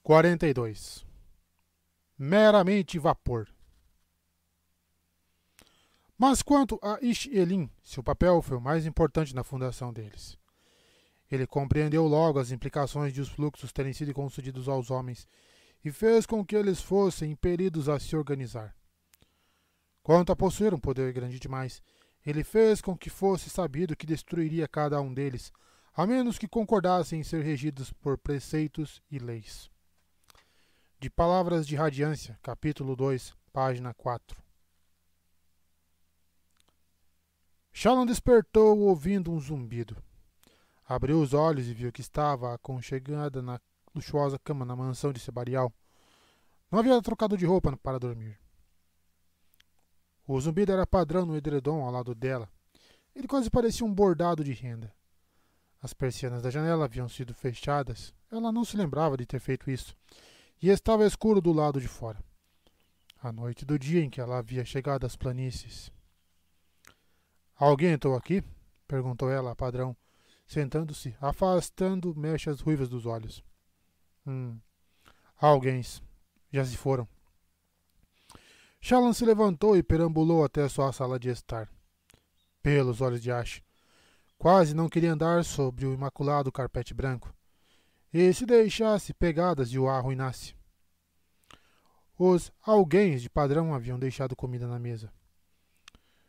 42. Meramente vapor. Mas quanto a Ish-Elim, seu papel foi o mais importante na fundação deles. Ele compreendeu logo as implicações de os fluxos terem sido concedidos aos homens e fez com que eles fossem impelidos a se organizar. Quanto a possuir um poder grande demais, ele fez com que fosse sabido que destruiria cada um deles, a menos que concordassem em ser regidos por preceitos e leis. De Palavras de Radiância, capítulo 2, página 4. Shallan despertou ouvindo um zumbido. Abriu os olhos e viu que estava aconchegada na luxuosa cama na mansão de Sebarial. Não havia trocado de roupa para dormir. O zumbido era padrão no edredom ao lado dela. Ele quase parecia um bordado de renda. As persianas da janela haviam sido fechadas. Ela não se lembrava de ter feito isso. E estava escuro do lado de fora. A noite do dia em que ela havia chegado às planícies. Alguém entrou aqui? Perguntou ela a padrão, sentando-se, afastando mechas ruivas dos olhos. Alguém. Já se foram. Shallan se levantou e perambulou até sua sala de estar. Pelos olhos de Ash. Quase não queria andar sobre o imaculado carpete branco. E se deixasse pegadas e o arruinasse. Os alguéns de padrão haviam deixado comida na mesa.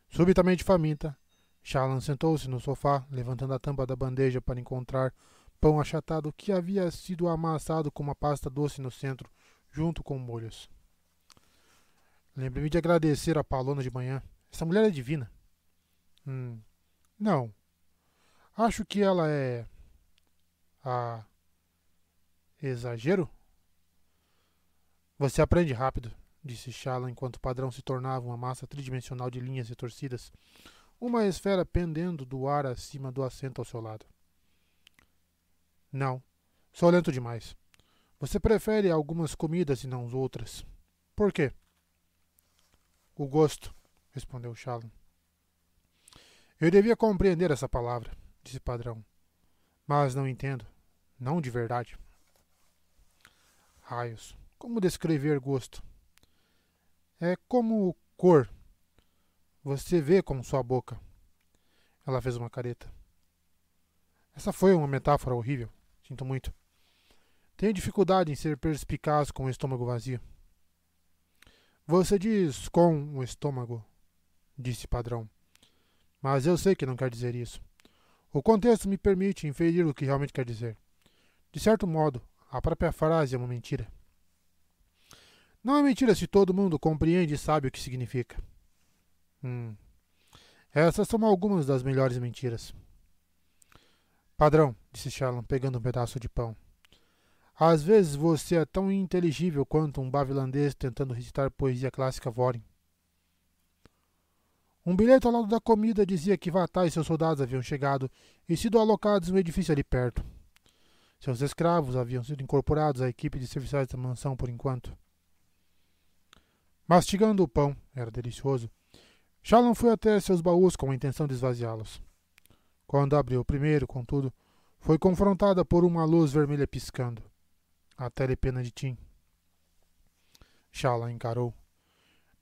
Subitamente faminta, Shallan sentou-se no sofá, levantando a tampa da bandeja para encontrar pão achatado que havia sido amassado com uma pasta doce no centro, junto com molhos. Lembre-me de agradecer a Palona de manhã. Essa mulher é divina. Não. Acho que ela é... Exagero? Você aprende rápido, disse Shallan enquanto o padrão se tornava uma massa tridimensional de linhas retorcidas, uma esfera pendendo do ar acima do assento ao seu lado. Não, sou lento demais. Você prefere algumas comidas e não outras. Por quê? O gosto, respondeu Shallan. Eu devia compreender essa palavra, disse o padrão. Mas não entendo. Não de verdade. Raios. Como descrever gosto? É como cor. Você vê com sua boca. Ela fez uma careta. Essa foi uma metáfora horrível. Sinto muito. Tenho dificuldade em ser perspicaz com o estômago vazio. Você diz com o estômago, disse padrão. Mas eu sei que não quer dizer isso. O contexto me permite inferir o que realmente quer dizer. De certo modo, a própria frase é uma mentira. Não é mentira se todo mundo compreende e sabe o que significa. Essas são algumas das melhores mentiras. Padrão, disse Shallan, pegando um pedaço de pão. Às vezes você é tão inteligível quanto um bavilandês tentando recitar poesia clássica Vorin. Um bilhete ao lado da comida dizia que Vatar e seus soldados haviam chegado e sido alocados em um edifício ali perto. Seus escravos haviam sido incorporados à equipe de serviçais da mansão por enquanto. Mastigando o pão, era delicioso, Shallan foi até seus baús com a intenção de esvaziá-los. Quando abriu o primeiro, contudo, foi confrontada por uma luz vermelha piscando. A telepena de Tim. Shallan encarou.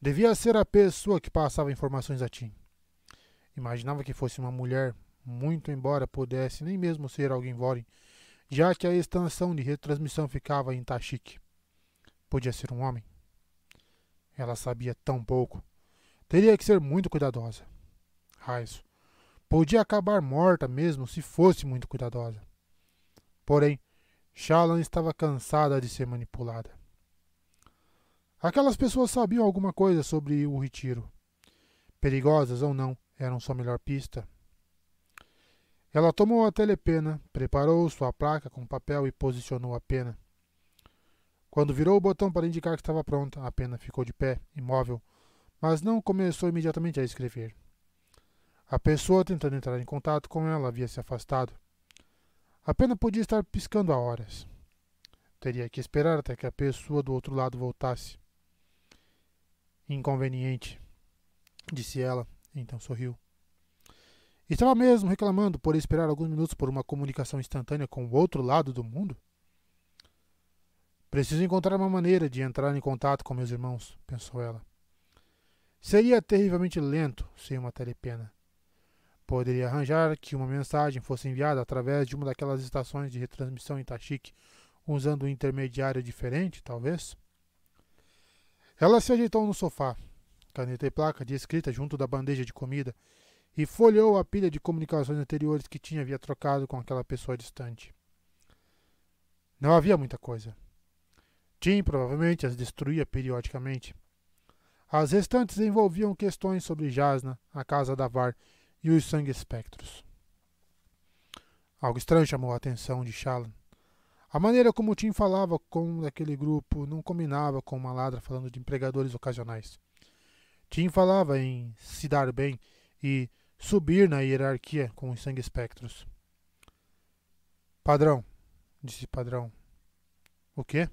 Devia ser a pessoa que passava informações a Tim. Imaginava que fosse uma mulher, muito embora pudesse nem mesmo ser alguém Vorin, já que a extensão de retransmissão ficava em Tashikk. Podia ser um homem. Ela sabia tão pouco. Teria que ser muito cuidadosa. Raios. Podia acabar morta mesmo se fosse muito cuidadosa. Porém, Shallan estava cansada de ser manipulada. Aquelas pessoas sabiam alguma coisa sobre o retiro. Perigosas ou não, eram sua melhor pista. Ela tomou a telepena, preparou sua placa com papel e posicionou a pena. Quando virou o botão para indicar que estava pronta, a pena ficou de pé, imóvel, mas não começou imediatamente a escrever. A pessoa tentando entrar em contato com ela havia se afastado. A pena podia estar piscando há horas. Teria que esperar até que a pessoa do outro lado voltasse. Inconveniente, disse ela, então sorriu. Estava mesmo reclamando por esperar alguns minutos por uma comunicação instantânea com o outro lado do mundo? Preciso encontrar uma maneira de entrar em contato com meus irmãos, pensou ela. Seria terrivelmente lento sem uma telepena. Poderia arranjar que uma mensagem fosse enviada através de uma daquelas estações de retransmissão em Tashik, usando um intermediário diferente, talvez? Ela se ajeitou no sofá, caneta e placa de escrita junto da bandeja de comida, e folheou a pilha de comunicações anteriores que havia trocado com aquela pessoa distante. Não havia muita coisa. Tim provavelmente as destruía periodicamente. As restantes envolviam questões sobre Jasna, a casa da Var e os sangue espectros. Algo estranho chamou a atenção de Shallan. A maneira como Tim falava com aquele grupo não combinava com uma ladra falando de empregadores ocasionais. Tim falava em se dar bem e subir na hierarquia com os sangue espectros. Padrão, disse Padrão. O quê?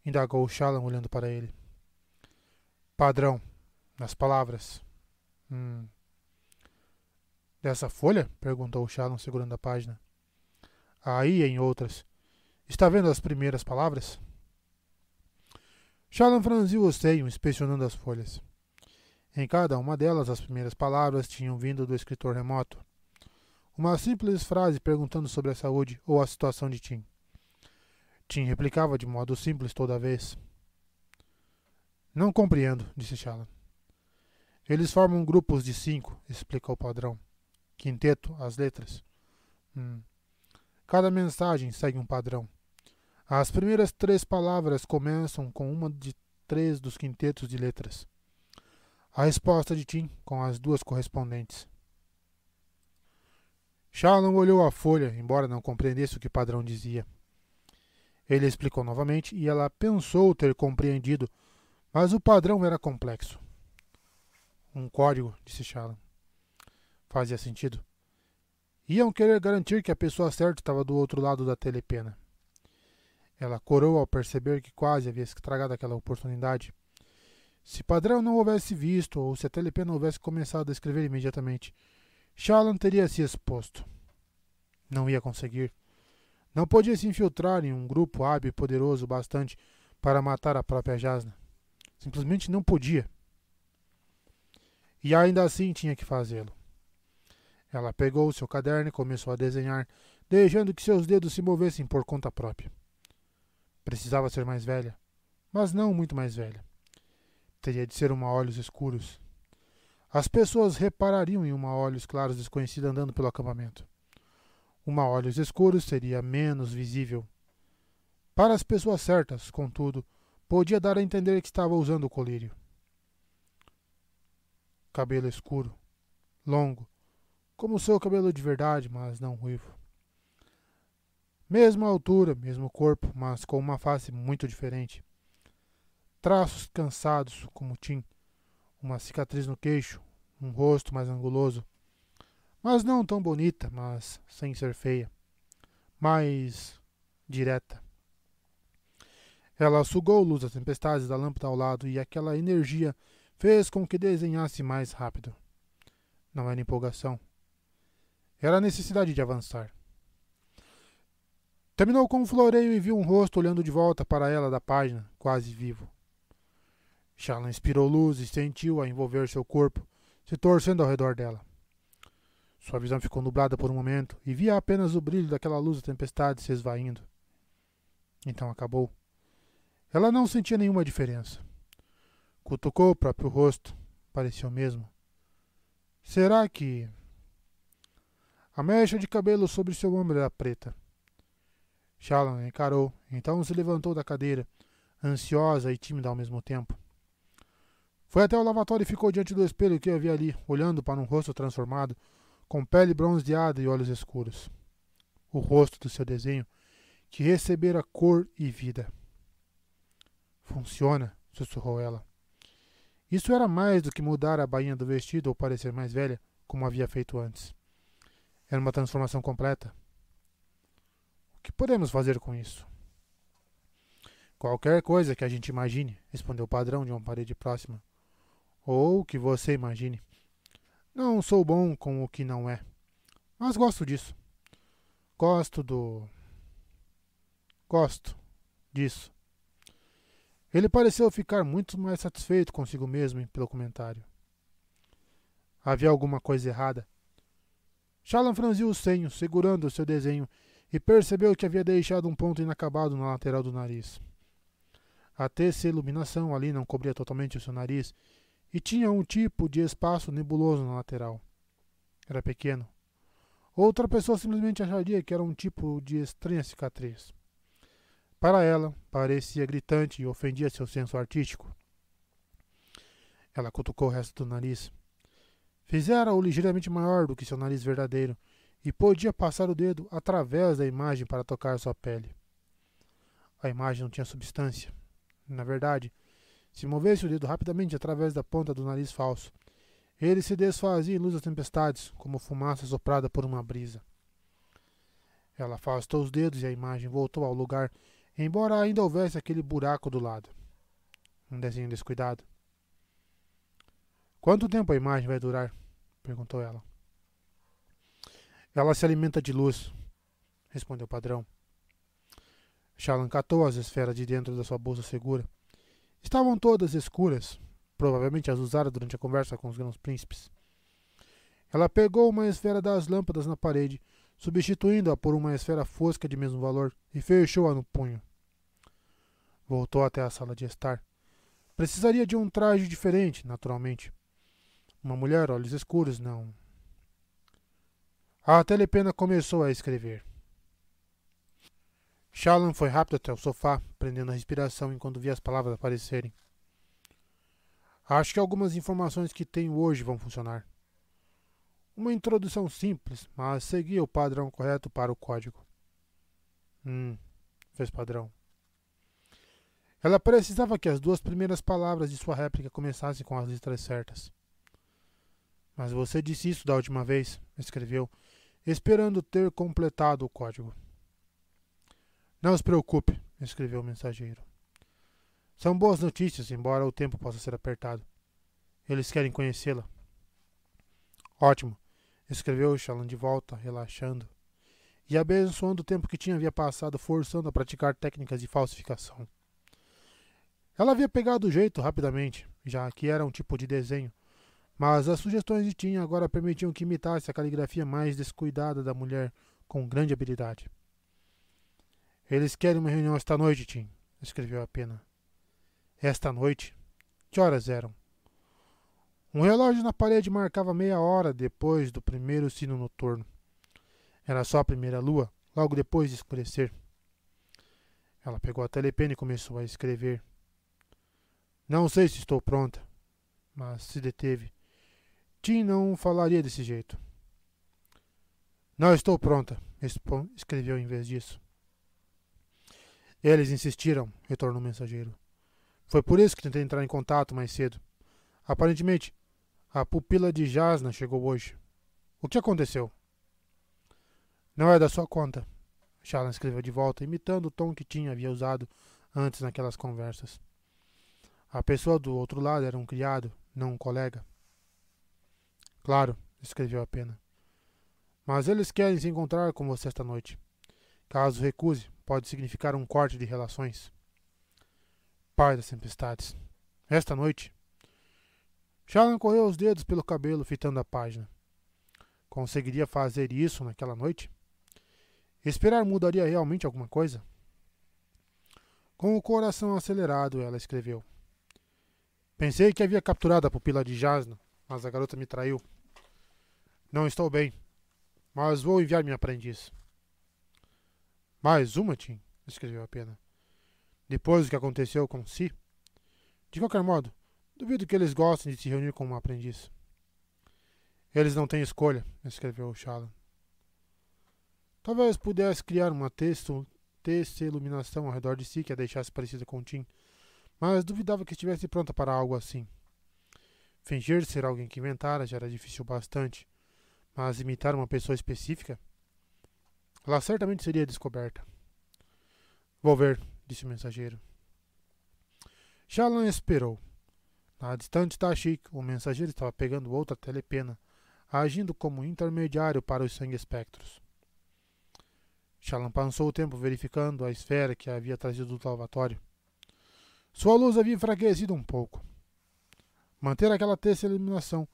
Indagou Shallan olhando para ele. Padrão, nas palavras. Dessa folha? Perguntou Shallan segurando a página. Aí, em outras. Está vendo as primeiras palavras? Shallan franziu o seio, inspecionando as folhas. Em cada uma delas, as primeiras palavras tinham vindo do escritor remoto. Uma simples frase perguntando sobre a saúde ou a situação de Tim. Tim replicava de modo simples toda vez. Não compreendo, disse Shallan. Eles formam grupos de 5, explicou o Padrão. Quinteto, as letras. Cada mensagem segue um padrão. As primeiras 3 palavras começam com uma de 3 dos quintetos de letras. A resposta de Tim com as 2 correspondentes. Shallan olhou a folha, embora não compreendesse o que o Padrão dizia. Ele explicou novamente e ela pensou ter compreendido, mas o padrão era complexo. Um código, disse Shallan. Fazia sentido. Iam querer garantir que a pessoa certa estava do outro lado da telepena. Ela corou ao perceber que quase havia estragado aquela oportunidade. Se Padrão não houvesse visto, ou se a telepena houvesse começado a escrever imediatamente, Shallan teria se exposto. Não ia conseguir. Não podia se infiltrar em um grupo hábil e poderoso bastante para matar a própria Jasna. Simplesmente não podia. E ainda assim tinha que fazê-lo. Ela pegou seu caderno e começou a desenhar, deixando que seus dedos se movessem por conta própria. Precisava ser mais velha, mas não muito mais velha. Teria de ser uma olhos escuros. As pessoas reparariam em uma olhos claros desconhecida andando pelo acampamento. Uma olhos escuros seria menos visível. Para as pessoas certas, contudo, podia dar a entender que estava usando o colírio. Cabelo escuro, longo, como seu cabelo de verdade, mas não ruivo. Mesma altura, mesmo corpo, mas com uma face muito diferente. Traços cansados, como Tim, uma cicatriz no queixo, um rosto mais anguloso, mas não tão bonita, mas sem ser feia, mais direta. Ela sugou luz das tempestades da lâmpada ao lado e aquela energia fez com que desenhasse mais rápido. Não era empolgação. Era a necessidade de avançar. Terminou com um floreio e viu um rosto olhando de volta para ela da página, quase vivo. Shallan inspirou luz e sentiu-a envolver seu corpo, se torcendo ao redor dela. Sua visão ficou nublada por um momento e via apenas o brilho daquela luz da tempestade se esvaindo. Então acabou. Ela não sentia nenhuma diferença. Cutucou o próprio rosto. Parecia o mesmo. Será que... A mecha de cabelo sobre seu ombro era preta. Shallan encarou, então se levantou da cadeira, ansiosa e tímida ao mesmo tempo. Foi até o lavatório e ficou diante do espelho que havia ali, olhando para um rosto transformado, com pele bronzeada e olhos escuros. O rosto do seu desenho, que recebera cor e vida. Funciona, sussurrou ela. Isso era mais do que mudar a bainha do vestido ou parecer mais velha, como havia feito antes. Era uma transformação completa. O que podemos fazer com isso? Qualquer coisa que a gente imagine, respondeu o Padrão de uma parede próxima. Ou que você imagine. Não sou bom com o que não é, mas gosto disso. Gosto disso. Ele pareceu ficar muito mais satisfeito consigo mesmo pelo comentário. Havia alguma coisa errada. Shallan franziu os senhos, segurando o seu desenho, e percebeu que havia deixado um ponto inacabado na lateral do nariz. A terça iluminação ali não cobria totalmente o seu nariz e tinha um tipo de espaço nebuloso na lateral. Era pequeno. Outra pessoa simplesmente acharia que era um tipo de estranha cicatriz. Para ela, parecia gritante e ofendia seu senso artístico. Ela cutucou o resto do nariz. Fizera-o ligeiramente maior do que seu nariz verdadeiro e podia passar o dedo através da imagem para tocar sua pele. A imagem não tinha substância. Na verdade, se movesse o dedo rapidamente através da ponta do nariz falso, ele se desfazia em luz das tempestades, como fumaça soprada por uma brisa. Ela afastou os dedos e a imagem voltou ao lugar, embora ainda houvesse aquele buraco do lado. Um desenho descuidado. Quanto tempo a imagem vai durar? Perguntou ela. Ela se alimenta de luz, respondeu o padrão. Shallan catou as esferas de dentro da sua bolsa segura. Estavam todas escuras, provavelmente as usara durante a conversa com os grãos príncipes. Ela pegou uma esfera das lâmpadas na parede, substituindo-a por uma esfera fosca de mesmo valor, e fechou-a no punho. Voltou até a sala de estar. Precisaria de um traje diferente, naturalmente. Uma mulher, olhos escuros, não. A telepena começou a escrever. Shallan foi rápido até o sofá, prendendo a respiração enquanto via as palavras aparecerem. Acho que algumas informações que tenho hoje vão funcionar. Uma introdução simples, mas seguia o padrão correto para o código. Fez padrão. Ela precisava que as duas primeiras palavras de sua réplica começassem com as letras certas. Mas você disse isso da última vez, escreveu, esperando ter completado o código. Não se preocupe, escreveu o mensageiro. São boas notícias, embora o tempo possa ser apertado. Eles querem conhecê-la. Ótimo, escreveu Shallan de volta, relaxando, e abençoando o tempo que havia passado forçando a praticar técnicas de falsificação. Ela havia pegado o jeito rapidamente, já que era um tipo de desenho, mas as sugestões de Tim agora permitiam que imitasse a caligrafia mais descuidada da mulher com grande habilidade. Eles querem uma reunião esta noite, Tim, escreveu a pena. Esta noite? Que horas eram? Um relógio na parede marcava meia hora depois do primeiro sino noturno. Era só a primeira lua, logo depois de escurecer. Ela pegou a telepena e começou a escrever. Não sei se estou pronta, mas se deteve. Tim não falaria desse jeito. Não estou pronta, escreveu em vez disso. Eles insistiram, retornou o mensageiro. Foi por isso que tentei entrar em contato mais cedo. Aparentemente, a pupila de Jasna chegou hoje. O que aconteceu? Não é da sua conta, Shallan escreveu de volta, imitando o tom que Tim havia usado antes naquelas conversas. A pessoa do outro lado era um criado, não um colega. Claro, escreveu a pena. Mas eles querem se encontrar com você esta noite. Caso recuse, pode significar um corte de relações. Pai das tempestades. Esta noite? Shallan correu os dedos pelo cabelo, fitando a página. Conseguiria fazer isso naquela noite? Esperar mudaria realmente alguma coisa? Com o coração acelerado, ela escreveu. Pensei que havia capturado a pupila de Jasna, mas a garota me traiu. Não estou bem, mas vou enviar minha aprendiz. Mais uma, Tim? Escreveu a pena. Depois do que aconteceu com Si? De qualquer modo, duvido que eles gostem de se reunir com uma aprendiz. Eles não têm escolha, escreveu Shallan. Talvez pudesse criar uma iluminação ao redor de si que a deixasse parecida com Tim, mas duvidava que estivesse pronta para algo assim. Fingir ser alguém que inventara já era difícil bastante, mas imitar uma pessoa específica? Ela certamente seria descoberta. Vou ver, disse o mensageiro. Shallan esperou. Na distante Tashik, o mensageiro estava pegando outra telepena, agindo como intermediário para os sangue-espectros. Shallan passou o tempo verificando a esfera que havia trazido do lavatório. Sua luz havia enfraquecido um pouco. Manter aquela terça iluminação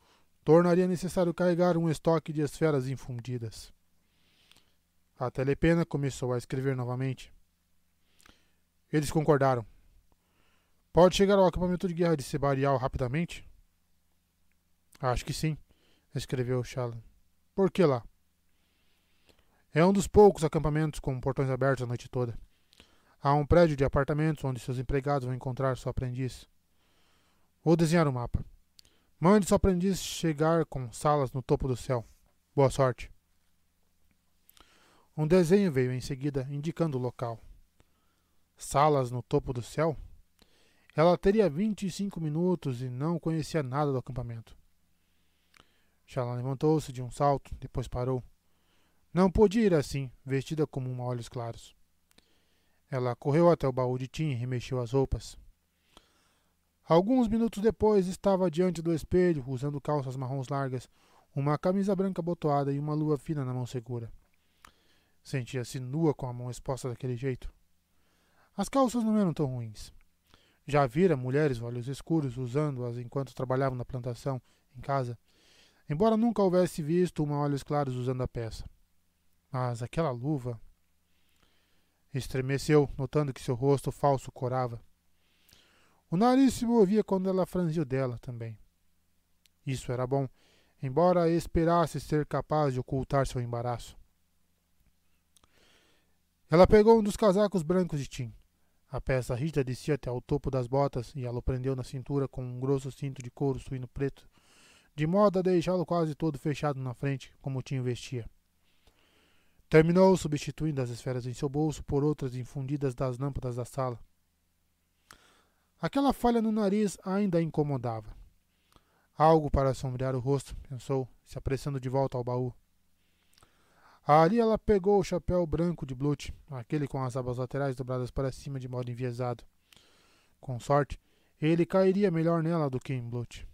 tornaria necessário carregar um estoque de esferas infundidas. A telepena começou a escrever novamente. Eles concordaram. Pode chegar ao acampamento de guerra de Sebarial rapidamente? Acho que sim, escreveu Shallan. Por que lá? É um dos poucos acampamentos com portões abertos a noite toda. Há um prédio de apartamentos onde seus empregados vão encontrar seu aprendiz. Vou desenhar o mapa. Mande seu aprendiz chegar com salas no topo do céu. Boa sorte. Um desenho veio em seguida, indicando o local. Salas no topo do céu? Ela teria 25 minutos e não conhecia nada do acampamento. Shallan levantou-se de um salto, depois parou. Não podia ir assim, vestida como uma olhos claros. Ela correu até o baú de Tim e remexeu as roupas. Alguns minutos depois, estava diante do espelho, usando calças marrons largas, uma camisa branca abotoada e uma luva fina na mão segura. Sentia-se nua com a mão exposta daquele jeito. As calças não eram tão ruins. Já vira mulheres de olhos escuros usando-as enquanto trabalhavam na plantação, em casa, embora nunca houvesse visto uma olhos claros usando a peça. Mas aquela luva... Estremeceu, notando que seu rosto falso corava. O nariz se movia quando ela franziu dela também. Isso era bom, embora esperasse ser capaz de ocultar seu embaraço. Ela pegou um dos casacos brancos de Tim. A peça rígida descia até ao topo das botas e ela o prendeu na cintura com um grosso cinto de couro suíno preto, de modo a deixá-lo quase todo fechado na frente, como Tim vestia. Terminou substituindo as esferas em seu bolso por outras infundidas das lâmpadas da sala. Aquela falha no nariz ainda a incomodava. Algo para sombrear o rosto, pensou, se apressando de volta ao baú. Ali ela pegou o chapéu branco de Blut, aquele com as abas laterais dobradas para cima de modo enviesado. Com sorte, ele cairia melhor nela do que em Blut.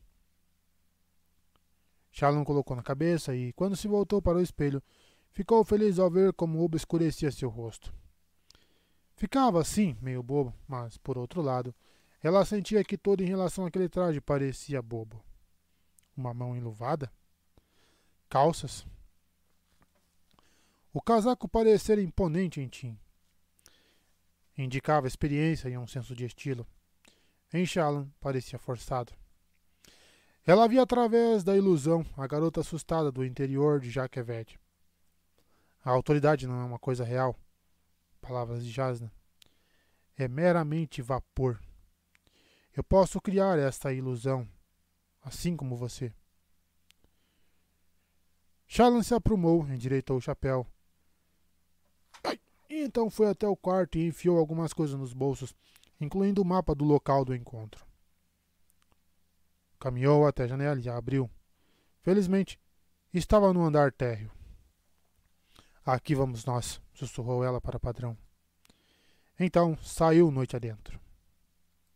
Shallan colocou na cabeça e, quando se voltou para o espelho, ficou feliz ao ver como obscurecia seu rosto. Ficava assim, meio bobo, mas, por outro lado, ela sentia que tudo em relação àquele traje parecia bobo. Uma mão enluvada? Calças? O casaco parecia imponente em Tim. Indicava experiência e um senso de estilo. Em Shallan parecia forçado. Ela via através da ilusão a garota assustada do interior de Jaquevet. A autoridade não é uma coisa real. Palavras de Jasnah. É meramente vapor. Eu posso criar esta ilusão, assim como você. Shallan se aprumou, endireitou o chapéu. E então foi até o quarto e enfiou algumas coisas nos bolsos, incluindo o mapa do local do encontro. Caminhou até a janela e a abriu. Felizmente, estava no andar térreo. Aqui vamos nós, sussurrou ela para o padrão. Então saiu noite adentro.